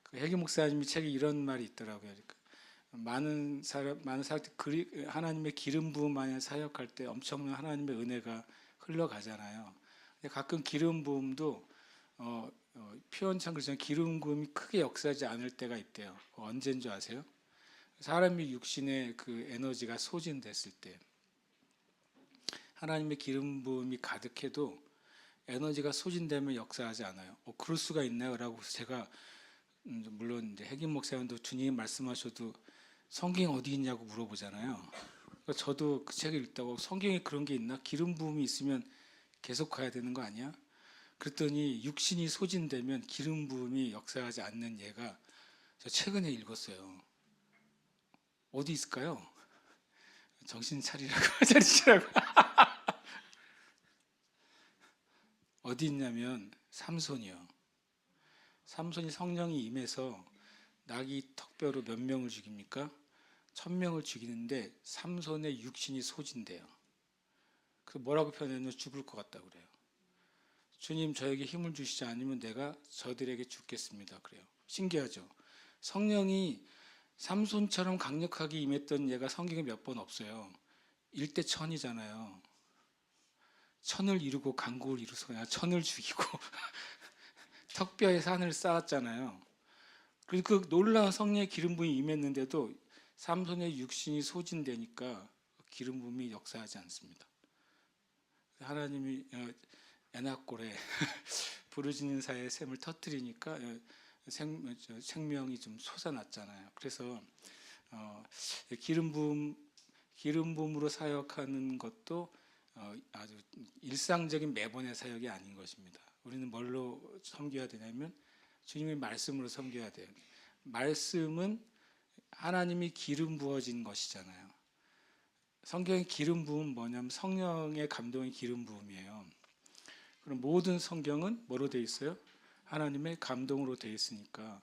그 해기 목사님이 책에 이런 말이 있더라고요. 그러니까 많은 사람들이 하나님의 기름 부음 안에 사역할 때 엄청난 하나님의 은혜가 흘러가잖아요. 근데 가끔 기름 부음도 표현참 그렇지만 기름 부음이 크게 역사하지 않을 때가 있대요. 언제인 줄 아세요? 사람이 육신의 그 에너지가 소진됐을 때, 하나님의 기름 부음이 가득해도 에너지가 소진되면 역사하지 않아요. 그럴 수가 있나요?라고 제가 물론 이제 핵임 목사님도 주님이 말씀하셔도 성경 어디 있냐고 물어보잖아요. 그러니까 저도 그 책을 읽다가 성경에 그런 게 있나? 기름 부음이 있으면 계속 가야 되는 거 아니야? 그랬더니 육신이 소진되면 기름 부음이 역사하지 않는 예가 저 최근에 읽었어요. 어디 있을까요? 정신 차리라고 차리시라고. 어디 있냐면 삼손이요. 삼손이 성령이 임해서 나귀 턱뼈로 몇 명을 죽입니까? 1000명을 죽이는데 삼손의 육신이 소진돼요. 그래서 뭐라고 표현했냐면 죽을 것 같다고 그래요. 주님 저에게 힘을 주시지 않으면 내가 저들에게 죽겠습니다. 그래요. 신기하죠. 성령이 삼손처럼 강력하게 임했던 예가 성경에 몇 번 없어요. 일대천이잖아요. 천을 이루고 강국을 이루서 그냥 천을 죽이고 턱뼈에 산을 쌓았잖아요. 그리고 그 놀라운 성령의 기름 부음이 임했는데도 삼손의 육신이 소진되니까 기름 부음이 역사하지 않습니다. 하나님이 에나골에 부르짖는 사이에 샘을 터뜨리니까 생명이 좀 솟아났잖아요. 그래서 기름 부음으로 사역하는 것도 아주 일상적인 매번의 사역이 아닌 것입니다. 우리는 뭘로 섬겨야 되냐면 주님의 말씀으로 섬겨야 돼요. 말씀은 하나님이 기름 부어진 것이잖아요. 성경의 기름 부음 뭐냐면 성령의 감동의 기름 부음이에요. 그럼 모든 성경은 뭐로 되어 있어요? 하나님의 감동으로 되어 있으니까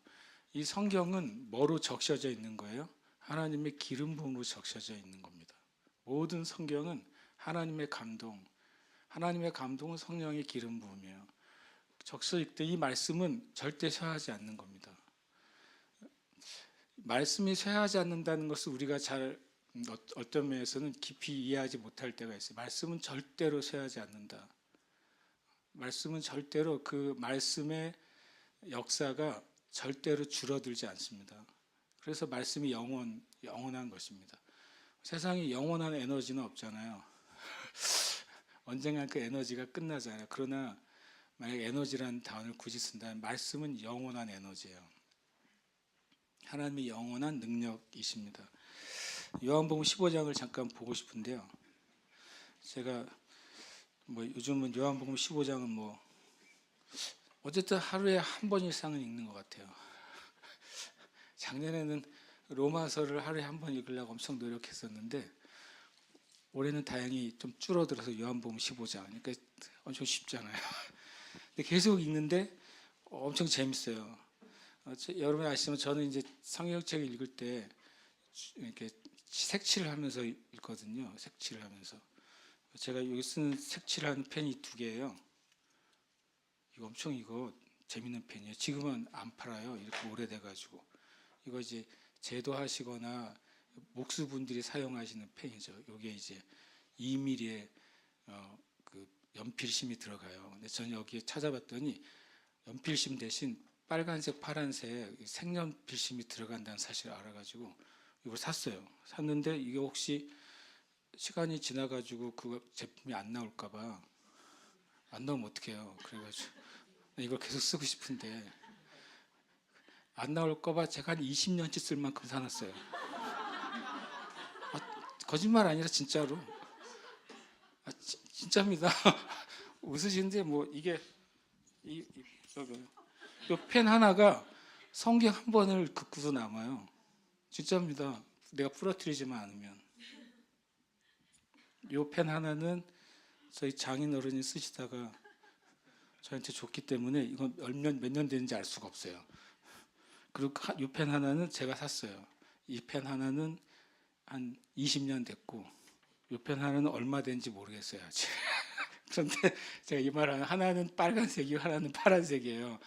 이 성경은 뭐로 적셔져 있는 거예요? 하나님의 기름 부음으로 적셔져 있는 겁니다. 모든 성경은 하나님의 감동, 하나님의 감동은 성령의 기름 부음이에요. 적셔 있을 때 이 말씀은 절대 쇠하지 않는 겁니다. 말씀이 쇠하지 않는다는 것을 우리가 잘 어떤 면에서는 깊이 이해하지 못할 때가 있어요. 말씀은 절대로 쇠하지 않는다. 말씀은 절대로 그 말씀의 역사가 절대로 줄어들지 않습니다. 그래서 말씀이 영원한 것입니다. 세상에 영원한 에너지는 없잖아요. 언젠간 그 에너지가 끝나잖아요. 그러나 만약 에너지라는 단어를 굳이 쓴다면 말씀은 영원한 에너지예요. 하나님의 영원한 능력이십니다. 요한복음 15장을 잠깐 보고 싶은데요. 제가 요즘은 요한복음 15장은 어쨌든 하루에 한 번 이상은 읽는 것 같아요. 작년에는 로마서를 하루에 한 번 읽으려고 엄청 노력했었는데 올해는 다행히 좀 줄어들어서 요한복음 15장, 그러니까 엄청 쉽잖아요. 근데 계속 읽는데 엄청 재밌어요. 여러분 아시지만 저는 이제 성경책을 읽을 때 이렇게 색칠을 하면서 읽거든요. 색칠을 하면서. 제가 여기 쓴 색칠하는 펜이 2개예요. 이거 재밌는 펜이에요. 지금은 안 팔아요. 이렇게 오래돼가지고. 이거 이제 제도하시거나 목수분들이 사용하시는 펜이죠. 이게 이제 2mm의 그 연필심이 들어가요. 근데 저는 여기에 찾아봤더니 연필심 대신 빨간색, 파란색 색연필심이 들어간다는 사실을 알아가지고 이걸 샀어요. 샀는데 이게 혹시 시간이 지나가지고 그 제품이 안 나올까봐, 안 나오면 어떡해요. 그래가지고 이걸 계속 쓰고 싶은데 안 나올까봐 제가 한 20년치 쓸 만큼 사놨어요. 거짓말 아니라 진짜로. 진짜입니다. 웃으시는데 이게 이 펜 하나가 성경 한 번을 긋고서 남아요. 진짜입니다. 내가 부러뜨리지만 않으면. 이 펜 하나는 저희 장인 어른이 쓰시다가 저한테 줬기 때문에 이건 몇 년 됐는지 알 수가 없어요. 그리고 이 펜 하나는 제가 샀어요. 이 펜 하나는 한 20년 됐고 이 펜 하나는 얼마 된지 모르겠어요 아직. 그런데 제가 이 말은 하나는 빨간색이고 하나는 파란색이에요.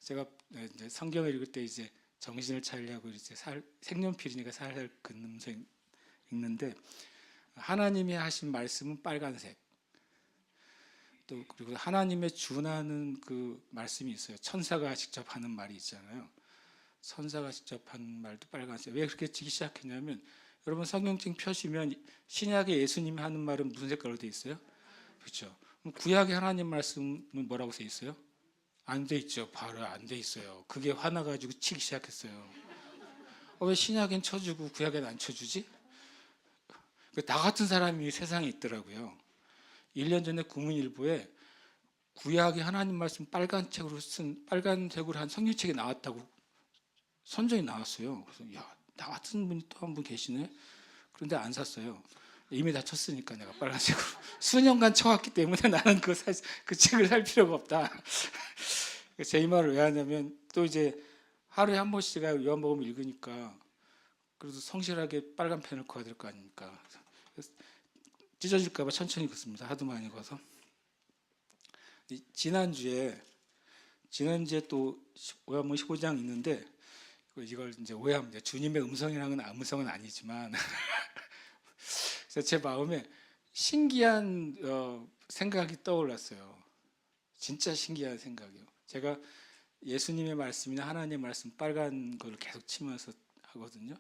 제가 이제 성경을 읽을 때 이제 정신을 차리려고 이제 색연필이니까 살살 긋으면서 읽는데, 하나님이 하신 말씀은 빨간색. 또 그리고 하나님의 준하는 그 말씀이 있어요. 천사가 직접 하는 말이 있잖아요. 천사가 직접 하는 말도 빨간색. 왜 그렇게 지기 시작했냐면, 여러분 성경책 펴시면 신약의 예수님이 하는 말은 무슨 색깔로 돼 있어요? 그렇죠. 그럼 구약의 하나님 말씀은 뭐라고 써 있어요? 안 돼 있죠. 바로 안 돼 있어요. 그게 화나가지고 치기 시작했어요. 왜 신약엔 쳐주고 구약엔 안 쳐주지? 나 같은 사람이 세상에 있더라고요. 1년 전에 국민일보에 구약의 하나님 말씀 빨간색으로 한 성경책이 나왔다고 선전이 나왔어요. 그래서 야, 나 같은 분이 또 한 분 계시네. 그런데 안 샀어요. 이미 다 쳤으니까 내가 빨간색으로 수년간 쳐왔기 때문에 나는 그 책을 살 필요가 없다. 제 이 말을 왜 하냐면, 또 이제 하루에 한 번씩 제가 요한복음 읽으니까 그래도 성실하게 빨간 펜을 꺼야 될 거 아닙니까? 찢어질까 봐 천천히 긋습니다. 하도 많이 읽어서. 지난주에 또 요한복음 15장 있는데, 이걸 이제 오해합니다. 주님의 음성이랑은 음성은 아니지만 그래서 제 마음에 신기한 생각이 떠올랐어요. 진짜 신기한 생각이요. 제가 예수님의 말씀이나 하나님의 말씀 빨간 걸 계속 치면서 하거든요.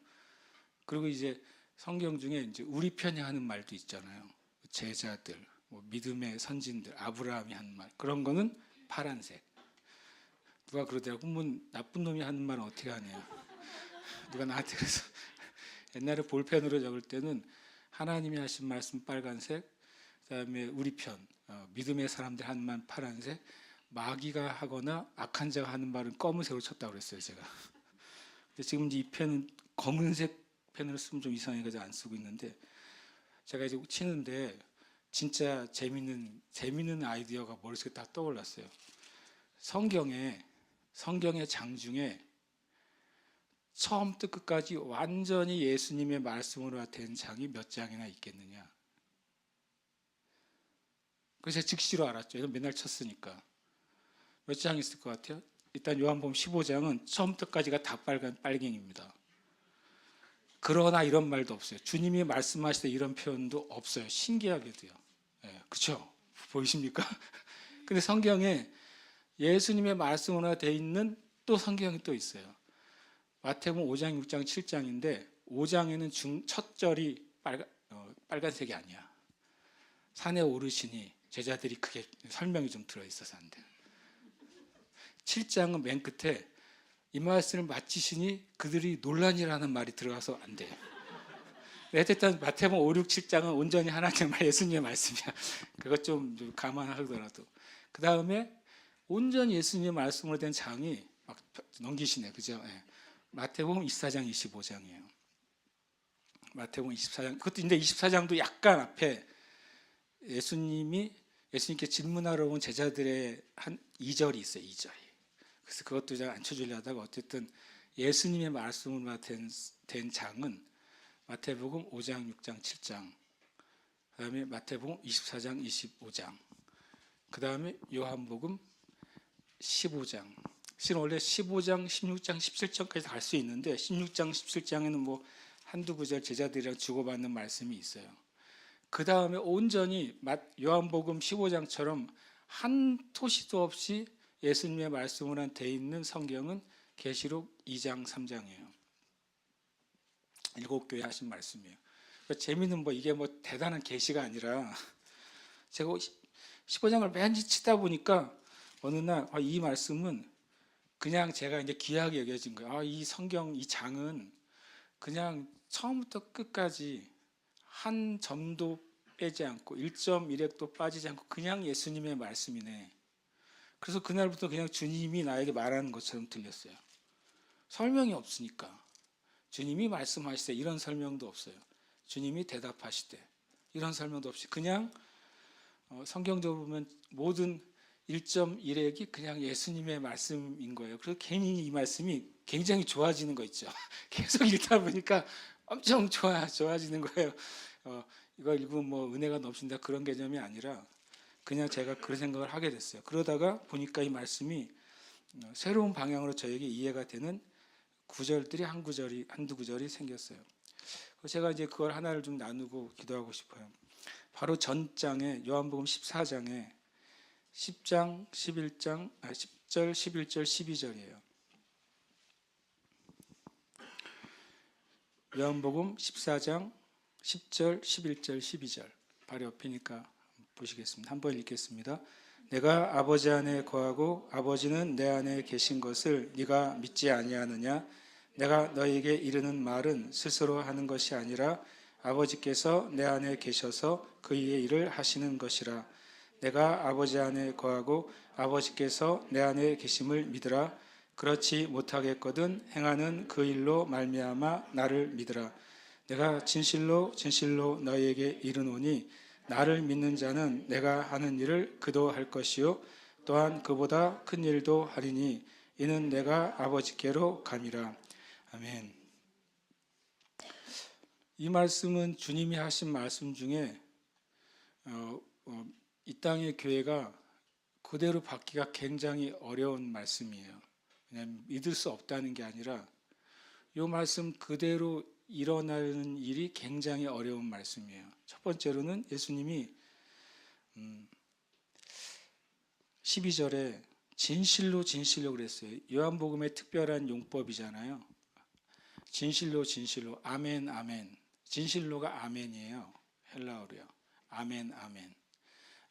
그리고 이제 성경 중에 이제 우리 편이 하는 말도 있잖아요. 제자들, 뭐 믿음의 선진들, 아브라함이 하는 말, 그런 거는 파란색. 누가 그러더라고, 뭐 나쁜 놈이 하는 말은 어떻게 하냐. 누가 나한테 그래서 옛날에 볼펜으로 적을 때는 하나님이 하신 말씀 빨간색, 그다음에 우리 편, 믿음의 사람들 하는 말 파란색, 마귀가 하거나 악한 자가 하는 말은 검은색으로 쳤다고 그랬어요, 제가. 근데 지금 이 펜은 검은색 펜으로 쓰면 좀 이상해서 안 쓰고 있는데, 제가 이제 치는데 진짜 재밌는 아이디어가 머릿속에 딱 떠올랐어요. 성경의 장 중에 처음부터 끝까지 완전히 예수님의 말씀으로 된 장이 몇 장이나 있겠느냐. 그래서 제가 즉시로 알았죠. 맨날 쳤으니까. 몇 장 있을 것 같아요? 일단 요한복음 15장은 처음부터 까지가 다 빨갱입니다. 그러나 이런 말도 없어요. 주님이 말씀하실 때 이런 표현도 없어요. 신기하게도요. 네, 그렇죠? 보이십니까? 근데 성경에 예수님의 말씀으로 되어 있는 또 성경이 또 있어요. 마태복음 5장, 6장, 7장인데 5장에는 첫 절이 빨간색이 아니야. 산에 오르시니 제자들이 그게 설명이 좀 들어있어서 안 돼. 7장은 맨 끝에 이 말씀을 마치시니 그들이 논란이라는 말이 들어가서 안 돼. 어쨌든 마태복음 5, 6, 7장은 온전히 하나님의 말, 예수님의 말씀이야. 그것 좀 감안하더라도. 그 다음에 온전히 예수님의 말씀으로 된 장이 막 넘기시네, 그죠? 네. 마태복음 24장, 25장이에요. 마태복음 24장. 그것도 근데 24장도 약간 앞에 예수님께 질문하러 온 제자들의 한 2절이 있어요. 2절이. 그래서 그것도 제가 안 쳐주려 하다가 어쨌든 예수님의 말씀으로 된 장은 마태복음 5장, 6장, 7장, 그 다음에 마태복음 24장, 25장, 그 다음에 요한복음 15장. 실은 원래 15장, 16장, 17장까지 갈 수 있는데 16장, 17장에는 뭐 한두 구절 제자들이랑 주고받는 말씀이 있어요. 그 다음에 온전히 요한복음 15장처럼 한 토시도 없이 예수님의 말씀으로 돼 있는 성경은 계시록 2장, 3장이에요. 7교회 하신 말씀이에요. 재미는 이게 대단한 계시가 아니라 제가 15장을 매일 치다 보니까 어느 날 이 말씀은 그냥 제가 이제 귀하게 여겨진 거예요. 이 성경 이 장은 그냥 처음부터 끝까지 한 점도 빼지 않고 1.1핵도 빠지지 않고 그냥 예수님의 말씀이네. 그래서 그날부터 그냥 주님이 나에게 말하는 것처럼 들렸어요. 설명이 없으니까. 주님이 말씀하실 때 이런 설명도 없어요. 주님이 대답하실 때 이런 설명도 없이 그냥 성경적으로 보면 모든 1.1핵이 그냥 예수님의 말씀인 거예요. 그래서 괜히 이 말씀이 굉장히 좋아지는 거 있죠. 계속 읽다 보니까 엄청 좋아지는 거예요. 이거 읽으면 은혜가 넘친다 그런 개념이 아니라 그냥 제가 그런 생각을 하게 됐어요. 그러다가 보니까 이 말씀이 새로운 방향으로 저에게 이해가 되는 구절들이 한두 구절이 생겼어요. 제가 이제 그걸 하나를 좀 나누고 기도하고 싶어요. 바로 전장에 요한복음 14장에 10장 11장 10절 11절 12절이에요. 요한복음 14장 10절 11절 12절 바로 옆이니까 보시겠습니다. 한번 읽겠습니다. 내가 아버지 안에 거하고 아버지는 내 안에 계신 것을 네가 믿지 아니하느냐? 내가 너에게 이르는 말은 스스로 하는 것이 아니라 아버지께서 내 안에 계셔서 그의 일을 하시는 것이라. 내가 아버지 안에 거하고 아버지께서 내 안에 계심을 믿으라. 그렇지 못하겠거든 행하는 그 일로 말미암아 나를 믿으라. 내가 진실로 진실로 너희에게 이르노니 나를 믿는 자는 내가 하는 일을 그도 할 것이요 또한 그보다 큰 일도 하리니 이는 내가 아버지께로 감이라. 아멘. 이 말씀은 주님이 하신 말씀 중에 이 땅의 교회가 그대로 받기가 굉장히 어려운 말씀이에요. 그냥 믿을 수 없다는 게 아니라 이 말씀 그대로 일어나는 일이 굉장히 어려운 말씀이에요. 첫 번째로는 예수님이 12절에 진실로 진실로 그랬어요. 요한복음의 특별한 용법이잖아요. 진실로 진실로 아멘 아멘. 진실로가 아멘이에요. 헬라어로요. 아멘 아멘.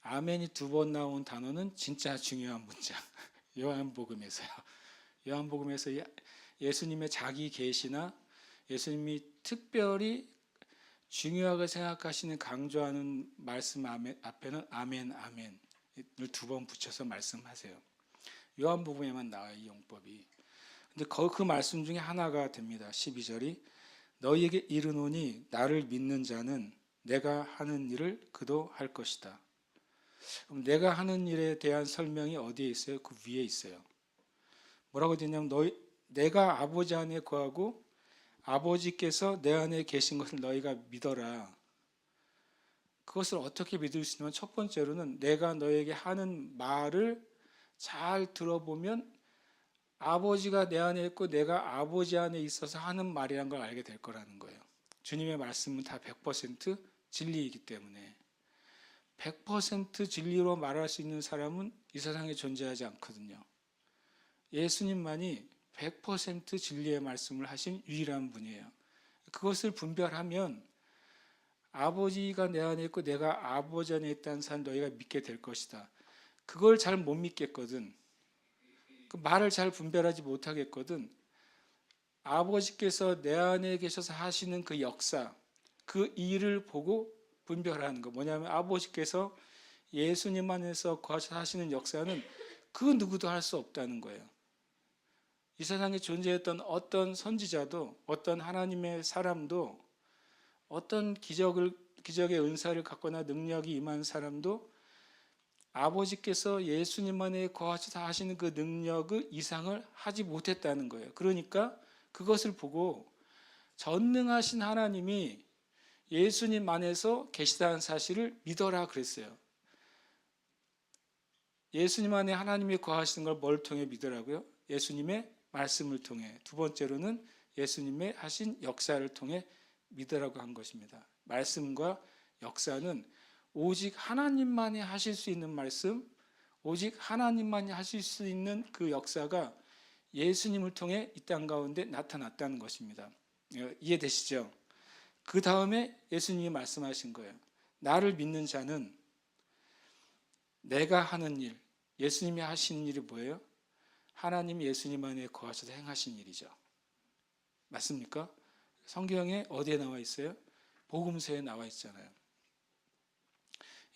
아멘이 두 번 나온 단어는 진짜 중요한 문장. 요한복음에서요. 요한복음에서 예수님의 자기 계시나 예수님이 특별히 중요하게 생각하시는 강조하는 말씀 앞에는 아멘 아멘을 두 번 붙여서 말씀하세요. 요한복음에만 나와요, 이 용법이. 근데 그 말씀 중에 하나가 됩니다. 12절이 너희에게 이르노니 나를 믿는 자는 내가 하는 일을 그도 할 것이다. 그럼 내가 하는 일에 대한 설명이 어디에 있어요? 그 위에 있어요. 뭐라고 되냐면 내가 아버지 안에 거하고 아버지께서 내 안에 계신 것을 너희가 믿어라. 그것을 어떻게 믿을 수 있냐면 첫 번째로는 내가 너에게 하는 말을 잘 들어보면 아버지가 내 안에 있고 내가 아버지 안에 있어서 하는 말이란 걸 알게 될 거라는 거예요. 주님의 말씀은 다 100% 진리이기 때문에 100% 진리로 말할 수 있는 사람은 이 세상에 존재하지 않거든요. 예수님만이 100% 진리의 말씀을 하신 유일한 분이에요. 그것을 분별하면 아버지가 내 안에 있고 내가 아버지 안에 있다는 사람 너희가 믿게 될 것이다. 그걸 잘 못 믿겠거든. 그 말을 잘 분별하지 못하겠거든. 아버지께서 내 안에 계셔서 하시는 그 역사, 그 일을 보고 분별하는 거. 뭐냐면 아버지께서 예수님 안에서 거하셔서 하시는 역사는 그 누구도 할 수 없다는 거예요. 이 세상에 존재했던 어떤 선지자도 어떤 하나님의 사람도 어떤 기적의 은사를 갖거나 능력이 임한 사람도 아버지께서 예수님 안에 거하셔서 하시는 그 능력의 이상을 하지 못했다는 거예요. 그러니까 그것을 보고 전능하신 하나님이 예수님 안에서 계시다는 사실을 믿어라 그랬어요. 예수님 안에 하나님이 거하시는 걸 뭘 통해 믿으라고요? 예수님의 말씀을 통해. 두 번째로는 예수님의 하신 역사를 통해 믿으라고 한 것입니다. 말씀과 역사는 오직 하나님만이 하실 수 있는 말씀, 오직 하나님만이 하실 수 있는 그 역사가 예수님을 통해 이 땅 가운데 나타났다는 것입니다. 이해되시죠? 그 다음에 예수님이 말씀하신 거예요. 나를 믿는 자는 내가 하는 일, 예수님이 하시는 일이 뭐예요? 하나님이 예수님 안에 거하셔서 행하신 일이죠. 맞습니까? 성경에 어디에 나와 있어요? 복음서에 나와 있잖아요.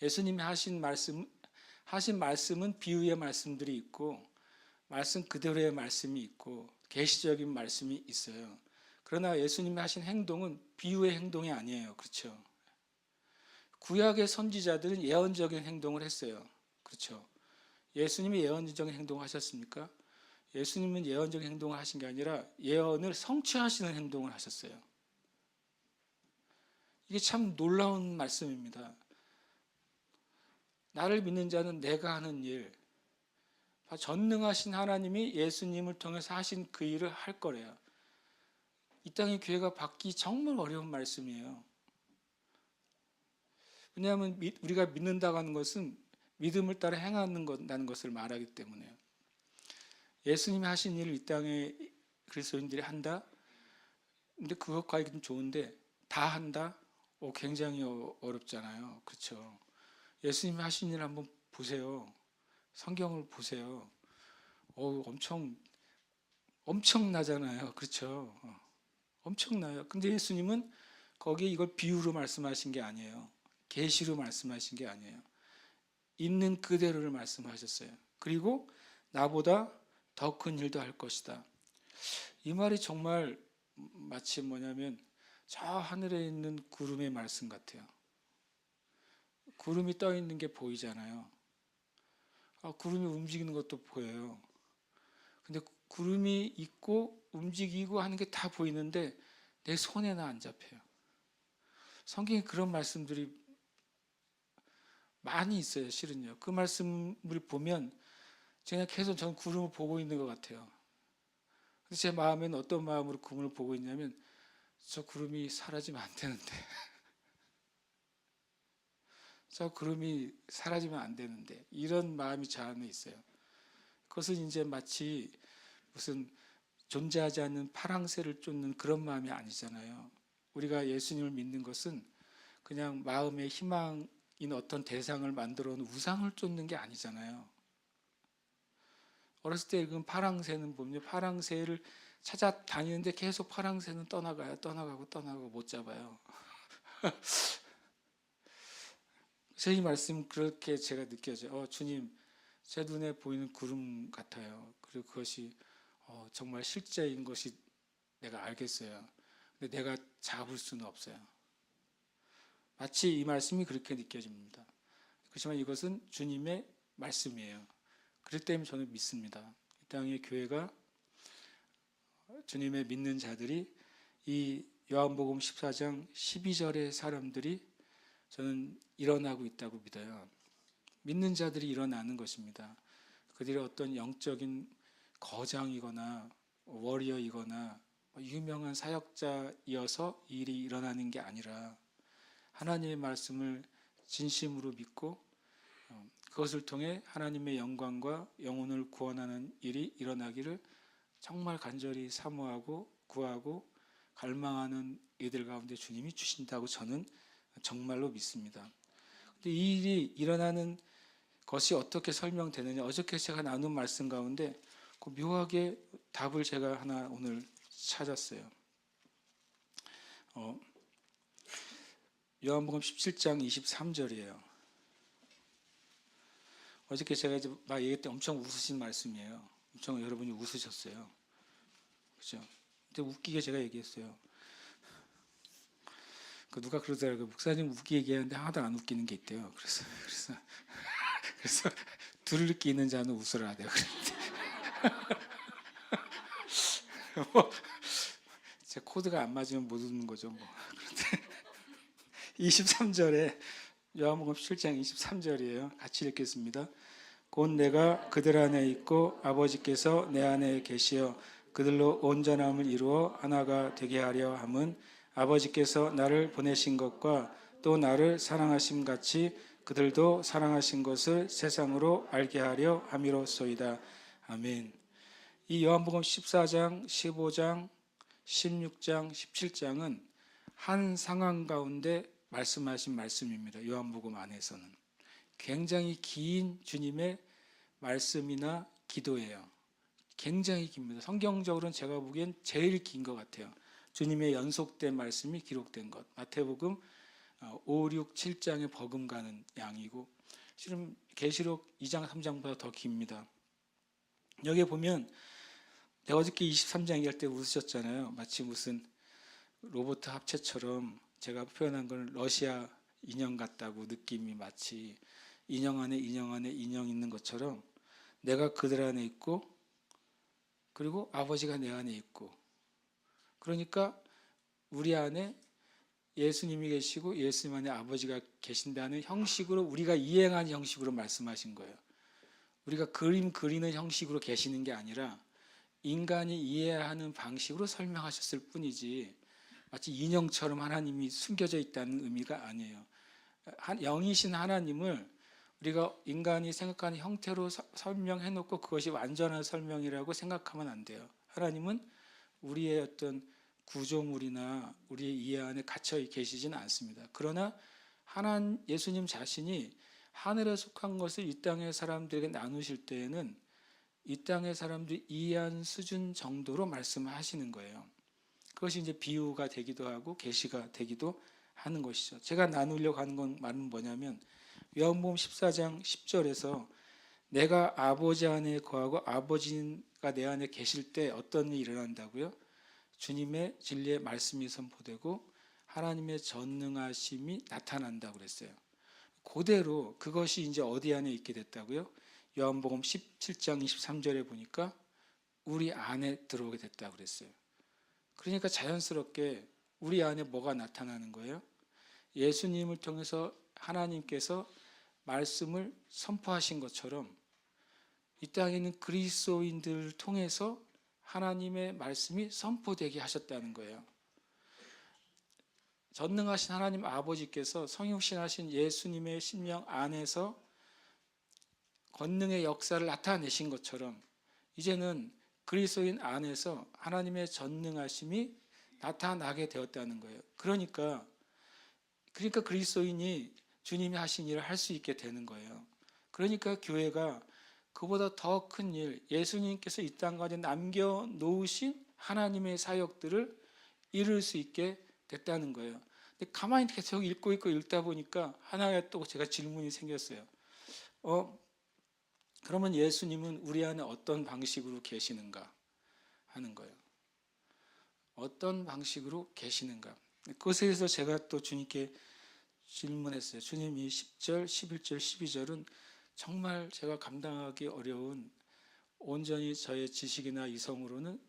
예수님이 하신 말씀은 비유의 말씀들이 있고 말씀 그대로의 말씀이 있고 계시적인 말씀이 있어요. 그러나 예수님이 하신 행동은 비유의 행동이 아니에요. 그렇죠? 구약의 선지자들은 예언적인 행동을 했어요. 그렇죠? 예수님이 예언적인 행동을 하셨습니까? 예수님은 예언적인 행동을 하신 게 아니라 예언을 성취하시는 행동을 하셨어요. 이게 참 놀라운 말씀입니다. 나를 믿는 자는 내가 하는 일, 전능하신 하나님이 예수님을 통해서 하신 그 일을 할 거래요. 이 땅의 교회가 받기 정말 어려운 말씀이에요. 왜냐하면 우리가 믿는다고 하는 것은 믿음을 따라 행하는 것을 말하기 때문에요. 예수님이 하신 일을 이 땅의 그리스도인들이 한다? 근데 그것과 하기는 좋은데 다 한다? 굉장히 어렵잖아요. 그렇죠? 예수님이 하신 일을 한번 보세요. 성경을 보세요. 엄청나잖아요. 그렇죠? 엄청나요. 근데 예수님은 거기에 이걸 비유로 말씀하신 게 아니에요. 계시로 말씀하신 게 아니에요. 있는 그대로를 말씀하셨어요. 그리고 나보다 더 큰 일도 할 것이다. 이 말이 정말 마치 뭐냐면 저 하늘에 있는 구름의 말씀 같아요. 구름이 떠 있는 게 보이잖아요. 구름이 움직이는 것도 보여요. 근데 구름이 있고 움직이고 하는 게 다 보이는데 내 손에는 안 잡혀요. 성경에 그런 말씀들이 많이 있어요. 실은요. 그 말씀을 보면 제가 계속 전 구름을 보고 있는 것 같아요. 근데 제 마음에는 어떤 마음으로 구름을 보고 있냐면 저 구름이 사라지면 안 되는데 저 구름이 사라지면 안 되는데 이런 마음이 저 안에 있어요. 그것은 이제 마치 무슨 존재하지 않는 파랑새를 쫓는 그런 마음이 아니잖아요. 우리가 예수님을 믿는 것은 그냥 마음의 희망인 어떤 대상을 만들어 놓은 우상을 쫓는 게 아니잖아요. 어렸을 때 읽은 파랑새는 보면 파랑새를 찾아다니는데 계속 파랑새는 떠나가고 못 잡아요. 그래서 이 말씀 그렇게 제가 느껴져요. 주님, 제 눈에 보이는 구름 같아요. 그리고 그것이 정말 실제인 것이 내가 알겠어요. 근데 내가 잡을 수는 없어요. 마치 이 말씀이 그렇게 느껴집니다. 그렇지만 이것은 주님의 말씀이에요. 그렇기 때문에 저는 믿습니다. 이 땅의 교회가 주님의 믿는 자들이 이 요한복음 14장 12절의 사람들이 저는 일어나고 있다고 믿어요. 믿는 자들이 일어나는 것입니다. 그들이 어떤 영적인 거장이거나 워리어이거나 유명한 사역자이어서 이 일이 일어나는 게 아니라 하나님의 말씀을 진심으로 믿고 그것을 통해 하나님의 영광과 영혼을 구원하는 일이 일어나기를 정말 간절히 사모하고 구하고 갈망하는 이들 가운데 주님이 주신다고 저는 정말로 믿습니다. 근데 이 일이 일어나는 것이 어떻게 설명되느냐, 어저께 제가 나눈 말씀 가운데 그 묘하게 답을 제가 하나 오늘 찾았어요. 요한복음 17장 23절이에요. 어저께 제가 이제 막 얘기할 때 엄청 웃으신 말씀이에요. 엄청 여러분이 웃으셨어요. 그죠? 근데 웃기게 제가 얘기했어요. 누가 그러더라고요. 목사님 웃기게 얘기하는데 하나도 안 웃기는 게 있대요. 그래서 들을 게 있는 자는 웃으라 내가 그랬는데 제 코드가 안 맞으면 못 웃는 거죠. 그런데 23절에 요한복음 7장 23절이에요. 같이 읽겠습니다. 곧 내가 그들 안에 있고 아버지께서 내 안에 계시어 그들로 온전함을 이루어 하나가 되게 하려 함은 아버지께서 나를 보내신 것과 또 나를 사랑하심 같이 그들도 사랑하신 것을 세상으로 알게 하려 함이로소이다. 아멘. 이 요한복음 14장, 15장, 16장, 17장은 한 상황 가운데 말씀하신 말씀입니다. 요한복음 안에서는 굉장히 긴 주님의 말씀이나 기도예요. 굉장히 깁니다. 성경적으로는 제가 보기엔 제일 긴 것 같아요. 주님의 연속된 말씀이 기록된 것. 마태복음 5, 6, 7장에 버금가는 양이고 실은 계시록 2장, 3장보다 더 깁니다. 여기에 보면 내가 어저께 23장 얘기할 때 웃으셨잖아요. 마치 무슨 로봇 합체처럼 제가 표현한 건 러시아 인형 같다고 느낌이 마치 인형 안에 인형 있는 것처럼 내가 그들 안에 있고 그리고 아버지가 내 안에 있고 그러니까 우리 안에 예수님이 계시고 예수님 안에 아버지가 계신다는 형식으로 우리가 이해하는 형식으로 말씀하신 거예요. 우리가 그림 그리는 형식으로 계시는 게 아니라 인간이 이해하는 방식으로 설명하셨을 뿐이지 마치 인형처럼 하나님이 숨겨져 있다는 의미가 아니에요. 영이신 하나님을 우리가 인간이 생각하는 형태로 설명해 놓고 그것이 완전한 설명이라고 생각하면 안 돼요. 하나님은 우리의 어떤 구조물이나 우리의 이해 안에 갇혀 계시지는 않습니다. 그러나 예수님 자신이 하늘에 속한 것을 이 땅의 사람들에게 나누실 때에는 이 땅의 사람들이 이해한 수준 정도로 말씀하시는 거예요. 그것이 이제 비유가 되기도 하고 계시가 되기도 하는 것이죠. 제가 나누려고 하는 말은 뭐냐면 요한복음 14장 10절에서 내가 아버지 안에 거하고 아버지가 내 안에 계실 때 어떤 일이 일어난다고요? 주님의 진리의 말씀이 선포되고 하나님의 전능하심이 나타난다고 그랬어요. 그대로 그것이 이제 어디 안에 있게 됐다고요? 요한복음 17장 23절에 보니까 우리 안에 들어오게 됐다고 그랬어요. 그러니까 자연스럽게 우리 안에 뭐가 나타나는 거예요? 예수님을 통해서 하나님께서 말씀을 선포하신 것처럼 이 땅에 있는 그리스도인들을 통해서 하나님의 말씀이 선포되게 하셨다는 거예요. 전능하신 하나님 아버지께서 성육신하신 예수님의 심령 안에서 권능의 역사를 나타내신 것처럼 이제는 그리스도인 안에서 하나님의 전능하심이 나타나게 되었다는 거예요. 그러니까 그리스도인이 주님이 하신 일을 할 수 있게 되는 거예요. 그러니까 교회가 그보다 더 큰 일, 예수님께서 이 땅 가운데 남겨놓으신 하나님의 사역들을 이룰 수 있게 됐다는 거예요. 근데 가만히 계속 읽다 보니까 하나가 또 제가 질문이 생겼어요. 그러면 예수님은 우리 안에 어떤 방식으로 계시는가 하는 거예요. 어떤 방식으로 계시는가. 그것에 대해서 제가 또 주님께 질문했어요. 주님이 10절, 11절, 12절은 정말 제가 감당하기 어려운 온전히 저의 지식이나 이성으로는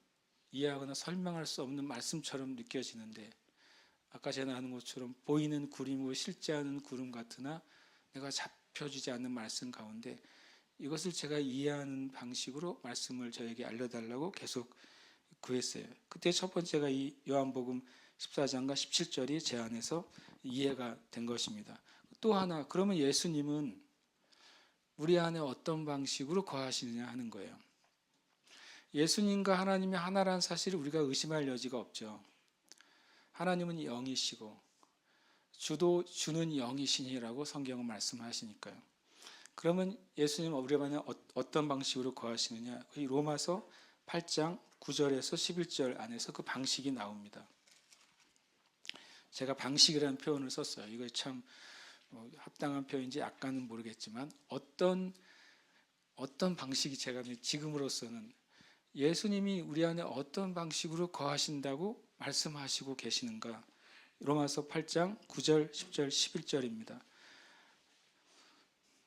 이해하거나 설명할 수 없는 말씀처럼 느껴지는데 아까 제가 나눈 것처럼 보이는 구름이고 실제 않은 구름 같으나 내가 잡혀지지 않는 말씀 가운데 이것을 제가 이해하는 방식으로 말씀을 저에게 알려달라고 계속 구했어요. 그때 첫 번째가 이 요한복음 14장과 17절이 제 안에서 이해가 된 것입니다. 또 하나, 그러면 예수님은 우리 안에 어떤 방식으로 거하시느냐 하는 거예요. 예수님과 하나님이 하나라는 사실을 우리가 의심할 여지가 없죠. 하나님은 영이시고 주는 영이시니라고 성경은 말씀하시니까요. 그러면 예수님은 우리 안에 어떤 방식으로 거하시느냐? 로마서 8장 9절에서 11절 안에서 그 방식이 나옵니다. 제가 방식이라는 표현을 썼어요. 이거 참 합당한 표현인지 약간은 모르겠지만 어떤 방식이 제가 지금으로서는 예수님이 우리 안에 어떤 방식으로 거하신다고 말씀하시고 계시는가? 로마서 8장 9절, 10절, 11절입니다.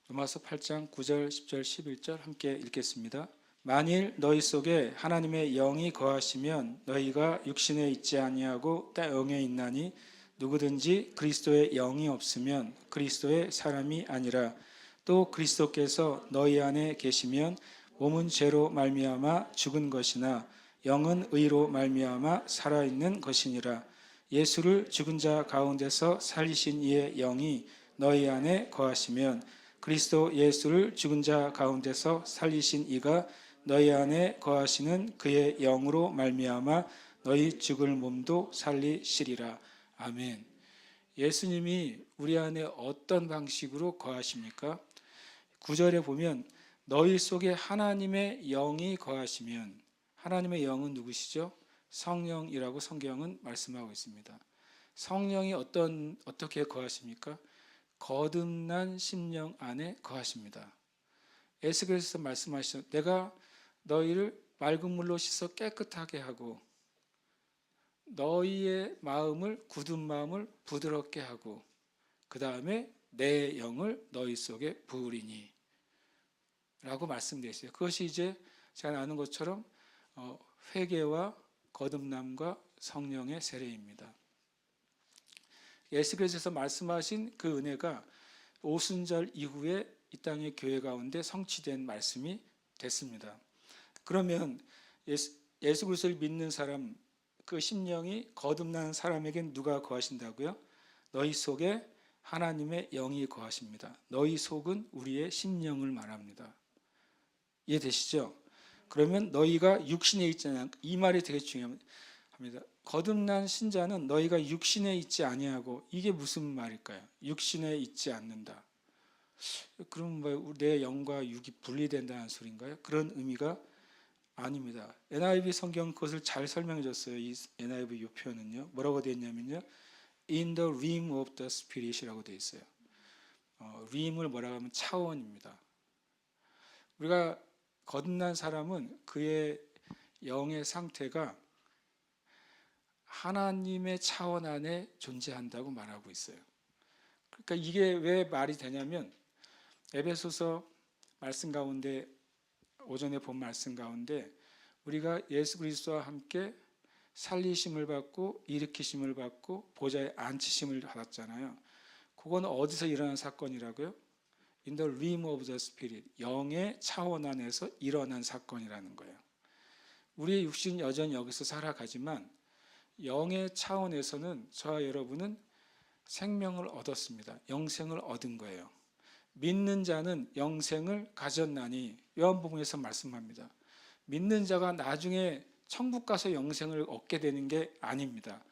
로마서 8장 9절, 10절, 11절 함께 읽겠습니다. 만일 너희 속에 하나님의 영이 거하시면 너희가 육신에 있지 아니하고 영에 있나니 누구든지 그리스도의 영이 없으면 그리스도의 사람이 아니라 또 그리스도께서 너희 안에 계시면 몸은 죄로 말미암아 죽은 것이나 영은 의로 말미암아 살아있는 것이니라. 예수를 죽은 자 가운데서 살리신 이의 영이 너희 안에 거하시면 그리스도 예수를 죽은 자 가운데서 살리신 이가 너희 안에 거하시는 그의 영으로 말미암아 너희 죽을 몸도 살리시리라. 아멘. 예수님이 우리 안에 어떤 방식으로 거하십니까? 9절에 보면 너희 속에 하나님의 영이 거하시면, 하나님의 영은 누구시죠? 성령이라고 성경은 말씀하고 있습니다. 성령이 어떻게 거하십니까? 거듭난 심령 안에 거하십니다. 에스겔에서 말씀하시죠. 내가 너희를 맑은 물로 씻어 깨끗하게 하고 너희의 마음을 굳은 마음을 부드럽게 하고 그 다음에 내 영을 너희 속에 부으리니 라고 말씀되어 있어요. 그것이 이제 제가 아는 것처럼 회개와 거듭남과 성령의 세례입니다. 예수께서 말씀하신 그 은혜가 오순절 이후에 이 땅의 교회 가운데 성취된 말씀이 됐습니다. 그러면 예수 그리스도를 믿는 사람, 그 심령이 거듭난 사람에겐 누가 거하신다고요? 너희 속에 하나님의 영이 거하십니다. 너희 속은 우리의 심령을 말합니다. 이해되시죠? 그러면 너희가 육신에 있지 않냐, 이 말이 되게 중요합니다. 거듭난 신자는 너희가 육신에 있지 아니하고, 이게 무슨 말일까요? 육신에 있지 않는다. 그럼 뭐 내 영과 육이 분리된다는 소리인가요? 그런 의미가 아닙니다. NIV 성경 그것을 잘 설명해 줬어요. 이 NIV 이 표현은요. 뭐라고 되어 있냐면요. In the realm of the spirit이라고 되어 있어요. realm을 뭐라고 하면 차원입니다. 우리가 거듭난 사람은 그의 영의 상태가 하나님의 차원 안에 존재한다고 말하고 있어요. 그러니까 이게 왜 말이 되냐면 에베소서 말씀 가운데, 오전에 본 말씀 가운데 우리가 예수 그리스도와 함께 살리심을 받고 일으키심을 받고 보좌에 앉히심을 받았잖아요. 그건 어디서 일어난 사건이라고요? In the realm of the spirit, 영의 차원 안에서 일어난 사건이라는 거예요. 우리의 육신은 여전히 여기서 살아가지만 영의 차원에서는 저와 여러분은 생명을 얻었습니다. 영생을 얻은 거예요. 믿는 자는 영생을 가졌나니, 요한복음에서 말씀합니다. 믿는 자가 나중에 천국 가서 영생을 얻게 되는 게 아닙니다.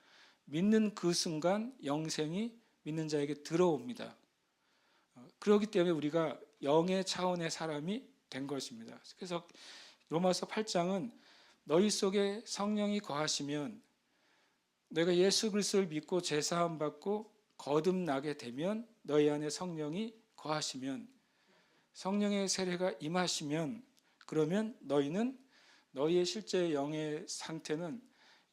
믿는 그 순간 영생이 믿는 자에게 들어옵니다. 그렇기 때문에 우리가 영의 차원의 사람이 된 것입니다. 그래서 로마서 8장은 너희 속에 성령이 거하시면, 너희가 예수 그리스도를 믿고 제사함 받고 거듭나게 되면, 너희 안에 성령이 거하시면, 성령의 세례가 임하시면, 그러면 너희는 너희의 실제 영의 상태는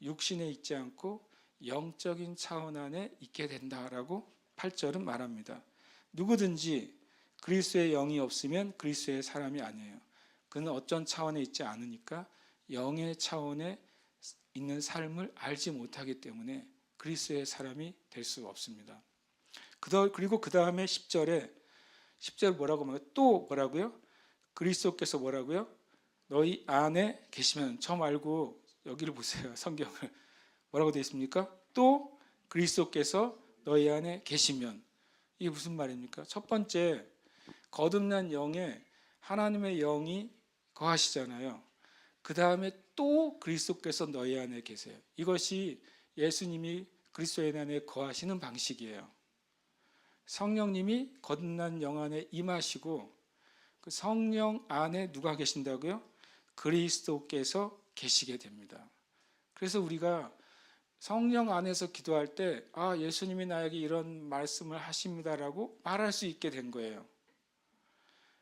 육신에 있지 않고 영적인 차원 안에 있게 된다라고 8절은 말합니다. 누구든지 그리스도의 영이 없으면 그리스도의 사람이 아니에요. 그는 어떤 차원에 있지 않으니까 영의 차원에 있는 삶을 알지 못하기 때문에 그리스도의 사람이 될 수가 없습니다. 그리고 그 다음에 10절 뭐라고 말해요? 또 뭐라고요? 그리스도께서 뭐라고요? 너희 안에 계시면, 저 말고 여기를 보세요. 성경을 뭐라고 되어 있습니까? 또 그리스도께서 너희 안에 계시면. 이게 무슨 말입니까? 첫 번째, 거듭난 영에 하나님의 영이 거하시잖아요. 그 다음에 또 그리스도께서 너희 안에 계세요. 이것이 예수님이 그리스도의 안에 거하시는 방식이에요. 성령님이 거듭난 영 안에 임하시고, 그 성령 안에 누가 계신다고요? 그리스도께서 계시게 됩니다. 그래서 우리가 성령 안에서 기도할 때, 예수님이 나에게 이런 말씀을 하십니다라고 말할 수 있게 된 거예요.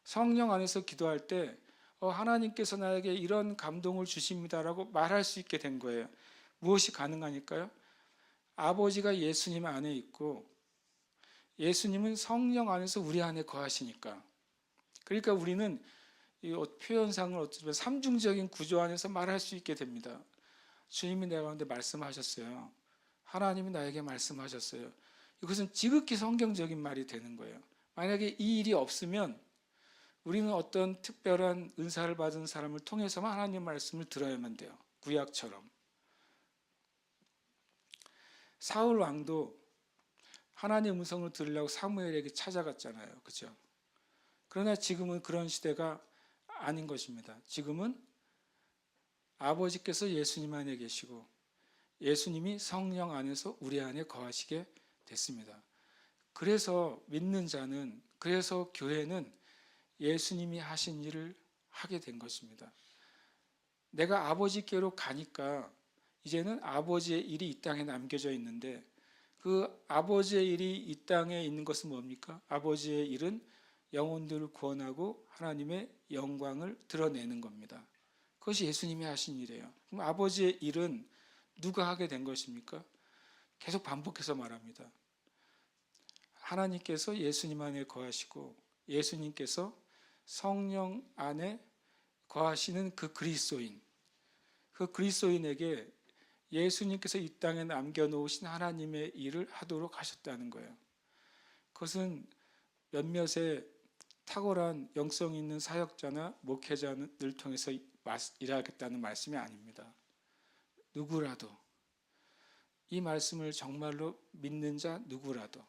성령 안에서 기도할 때 하나님께서 나에게 이런 감동을 주십니다라고 말할 수 있게 된 거예요. 무엇이 가능하니까요? 아버지가 예수님 안에 있고 예수님은 성령 안에서 우리 안에 거하시니까. 그러니까 우리는 이 표현상을 어쩌면 삼중적인 구조 안에서 말할 수 있게 됩니다. 주님이 내 가운데 말씀하셨어요. 하나님이 나에게 말씀하셨어요. 이것은 지극히 성경적인 말이 되는 거예요. 만약에 이 일이 없으면 우리는 어떤 특별한 은사를 받은 사람을 통해서만 하나님 말씀을 들어야만 돼요. 구약처럼. 사울 왕도 하나님의 음성을 들으려고 사무엘에게 찾아갔잖아요. 그렇죠? 그러나 지금은 그런 시대가 아닌 것입니다. 지금은 아버지께서 예수님 안에 계시고 예수님이 성령 안에서 우리 안에 거하시게 됐습니다. 그래서 믿는 자는, 그래서 교회는 예수님이 하신 일을 하게 된 것입니다. 내가 아버지께로 가니까 이제는 아버지의 일이 이 땅에 남겨져 있는데, 그 아버지의 일이 이 땅에 있는 것은 뭡니까? 아버지의 일은 영혼들을 구원하고 하나님의 영광을 드러내는 겁니다. 그것이 예수님이 하신 일이에요. 그럼 아버지의 일은 누가 하게 된 것입니까? 계속 반복해서 말합니다. 하나님께서 예수님 안에 거하시고 예수님께서 성령 안에 거하시는 그 그리스도인, 그 그리스도인에게 예수님께서 이 땅에 남겨놓으신 하나님의 일을 하도록 하셨다는 거예요. 그것은 몇몇의 탁월한 영성 있는 사역자나 목회자를 통해서 일하겠다는 말씀이 아닙니다. 누구라도, 이 말씀을 정말로 믿는 자 누구라도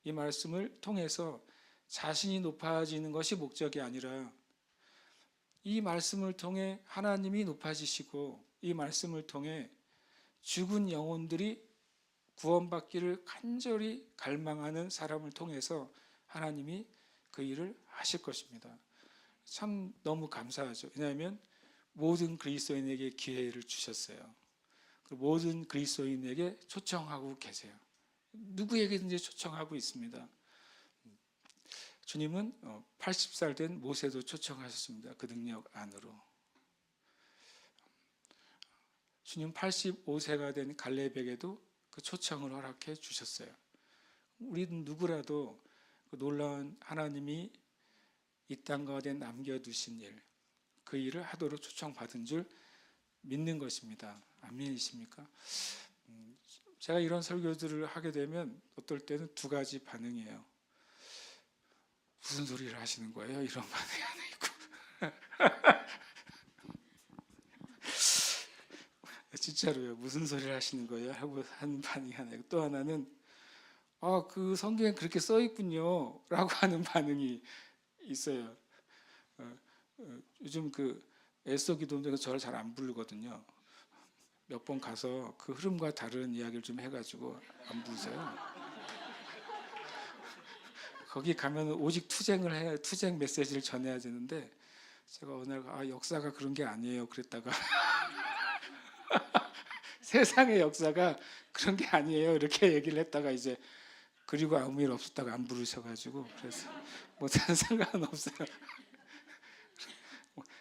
이 말씀을 통해서 자신이 높아지는 것이 목적이 아니라 이 말씀을 통해 하나님이 높아지시고 이 말씀을 통해 죽은 영혼들이 구원받기를 간절히 갈망하는 사람을 통해서 하나님이 그 일을 하실 것입니다. 참 너무 감사하죠. 왜냐하면 모든 그리스도인에게 기회를 주셨어요. 모든 그리스도인에게 초청하고 계세요. 누구에게든지 초청하고 있습니다. 주님은 80살 된 모세도 초청하셨습니다. 그 능력 안으로. 주님 85세가 된 갈렙에게도 그 초청을 허락해 주셨어요. 우리는 누구라도 그 놀라운 하나님이 이 땅 가운데 남겨두신 일, 그 일을 하도록 초청받은 줄 믿는 것입니다. 아멘이십니까? 제가 이런 설교들을 하게 되면 어떨 때는 두 가지 반응이에요. 무슨 소리를 하시는 거예요? 이런 반응이 하나 있고 진짜로요. 무슨 소리를 하시는 거예요? 하고 하는 반응이 하나 있고, 또 하나는 그 성경에 그렇게 써 있군요 라고 하는 반응이 있어요. 요즘 그 애써 기도원에서 저를 잘 안 부르거든요. 몇 번 가서 그 흐름과 다른 이야기를 좀 해가지고 안 부르세요. 거기 가면 오직 투쟁을 해야, 투쟁 메시지를 전해야 되는데 제가 어느 날 역사가 그런 게 아니에요 그랬다가 세상의 역사가 그런 게 아니에요 이렇게 얘기를 했다가 이제 그리고 아무 일 없었다가 안 부르셔가지고 그래서 뭐 다른 상관은 없어요.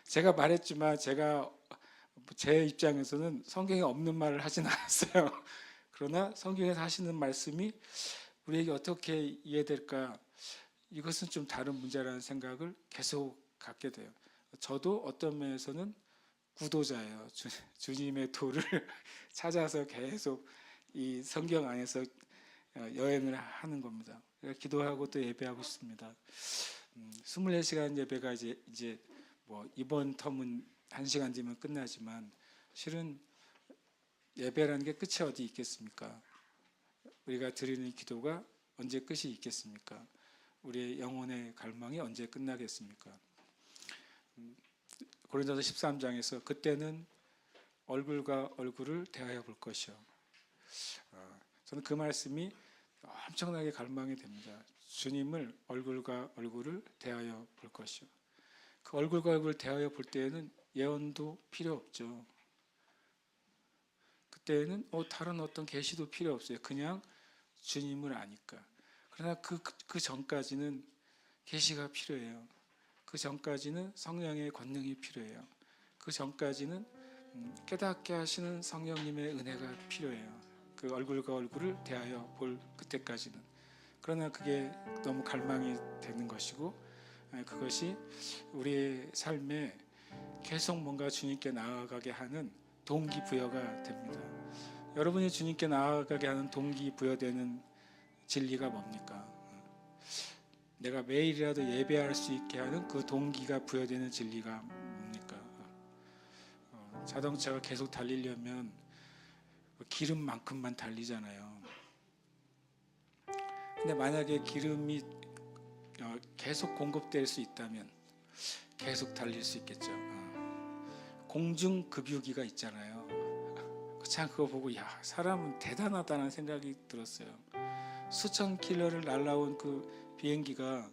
제가 말했지만 제 입장에서는 성경에 없는 말을 하진 않았어요. 그러나 성경에서 하시는 말씀이 우리에게 어떻게 이해될까, 이것은 좀 다른 문제라는 생각을 계속 갖게 돼요. 저도 어떤 면에서는 구도자예요. 주님의 도를 찾아서 계속 이 성경 안에서 여행을 하는 겁니다. 기도하고 또 예배하고 싶습니다. 24시간 예배가 이제 뭐 이번 텀은 1시간 뒤면 끝나지만 실은 예배라는 게 끝이 어디 있겠습니까? 우리가 드리는 기도가 언제 끝이 있겠습니까? 우리의 영혼의 갈망이 언제 끝나겠습니까? 고린도서 13장에서 그때는 얼굴과 얼굴을 대하여 볼 것이요. 저는 그 말씀이 엄청나게 갈망이 됩니다. 주님을 얼굴과 얼굴을 대하여 볼 것이요. 그 얼굴과 얼굴을 대하여 볼 때에는 예언도 필요 없죠. 그때는 다른 어떤 계시도 필요 없어요. 그냥 주님을 아니까. 그러나 그 전까지는 계시가 필요해요. 그 전까지는 성령의 권능이 필요해요. 그 전까지는 깨닫게 하시는 성령님의 은혜가 필요해요. 그 얼굴과 얼굴을 대하여 볼 그때까지는. 그러나 그게 너무 갈망이 되는 것이고, 그것이 우리의 삶에 계속 뭔가 주님께 나아가게 하는 동기부여가 됩니다. 여러분이 주님께 나아가게 하는 동기부여되는 진리가 뭡니까? 내가 매일이라도 예배할 수 있게 하는 그 동기가 부여되는 진리가 뭡니까? 자동차가 계속 달리려면 기름만큼만 달리잖아요. 근데 만약에 기름이 계속 공급될 수 있다면 계속 달릴 수 있겠죠. 공중급유기가 있잖아요. 참 그거 보고 사람은 대단하다는 생각이 들었어요. 수천 킬로를 날아온 그 비행기가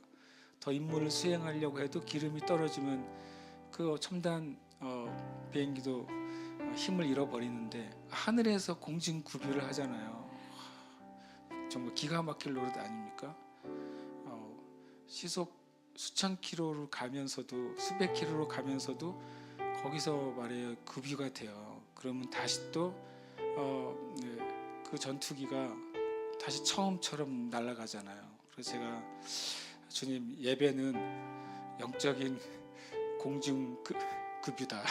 더 임무를 수행하려고 해도 기름이 떨어지면 그 첨단 비행기도 힘을 잃어버리는데 하늘에서 공중급유를 하잖아요. 정말 기가 막힐 노릇 아닙니까? 시속 수천 킬로를 가면서도 수백 킬로로 가면서도 거기서 말해요 급유가 돼요. 그러면 다시 또 그 전투기가 다시 처음처럼 날아가잖아요. 그래서 제가 주님 예배는 영적인 공중급유다.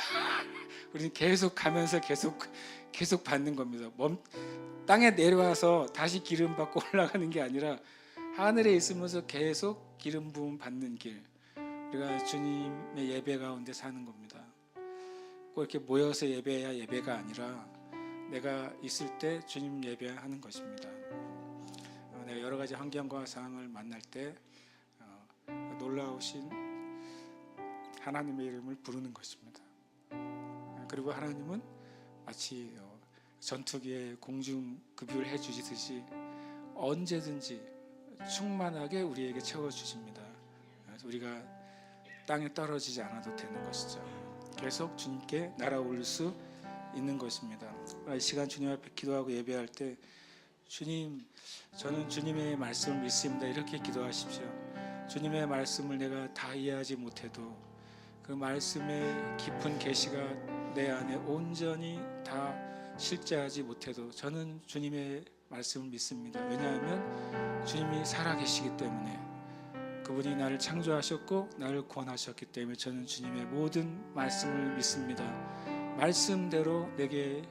우리는 계속 가면서 계속 받는 겁니다. 땅에 내려와서 다시 기름 받고 올라가는 게 아니라 하늘에 있으면서 계속 기름 부음 받는 길, 우리가 주님의 예배 가운데 사는 겁니다. 꼭 이렇게 모여서 예배해야 예배가 아니라 내가 있을 때 주님 예배하는 것입니다. 내가 여러 가지 환경과 상황을 만날 때 놀라우신 하나님의 이름을 부르는 것입니다. 그리고 하나님은 마치 전투기에 공중급유를 해주시듯이 언제든지 충만하게 우리에게 채워주십니다. 그래서 우리가 땅에 떨어지지 않아도 되는 것이죠. 계속 주님께 날아올 수 있는 것입니다. 이 시간 주님 앞에 기도하고 예배할 때 주님, 저는 주님의 말씀을 믿습니다. 이렇게 기도하십시오. 주님의 말씀을 내가 다 이해하지 못해도 그 말씀의 깊은 계시가 내 안에 온전히 다 실제하지 못해도 저는 주님의 말씀을 믿습니다. 왜냐하면 주님이 살아계시기 때문에, 그분이 나를 창조하셨고 나를 구원하셨기 때문에 저는 주님의 모든 말씀을 믿습니다. 말씀대로 내게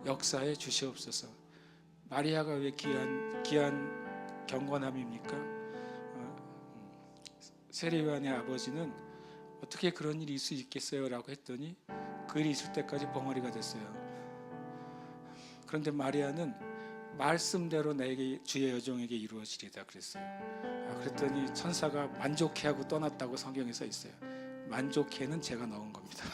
역사해 주시옵소서. 마리아가 왜 귀한 경건함입니까? 세례요한의 아버지는 어떻게 그런 일이 있을 수 있겠어요? 라고 했더니 그 일이 있을 때까지 벙어리가 됐어요. 그런데 마리아는 말씀대로 나에게 주의 여종에게 이루어지리다 그랬어요. 그랬더니 천사가 만족해하고 떠났다고 성경에 써 있어요. 만족해는 제가 넣은 겁니다.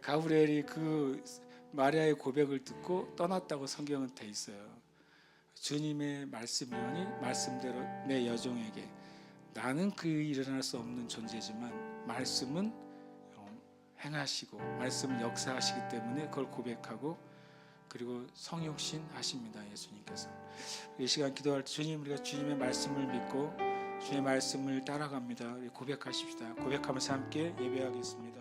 가브리엘이 그 마리아의 고백을 듣고 떠났다고 성경은 돼 있어요. 주님의 말씀이오니 말씀대로 내 여종에게, 나는 그 일어날 수 없는 존재지만 말씀은 행하시고 말씀은 역사하시기 때문에 그걸 고백하고 그리고 성육신 하십니다. 예수님께서. 이 시간 기도할 때 주님, 우리가 주님의 말씀을 믿고 주님의 말씀을 따라갑니다. 고백하십시다. 고백하면서 함께 예배하겠습니다.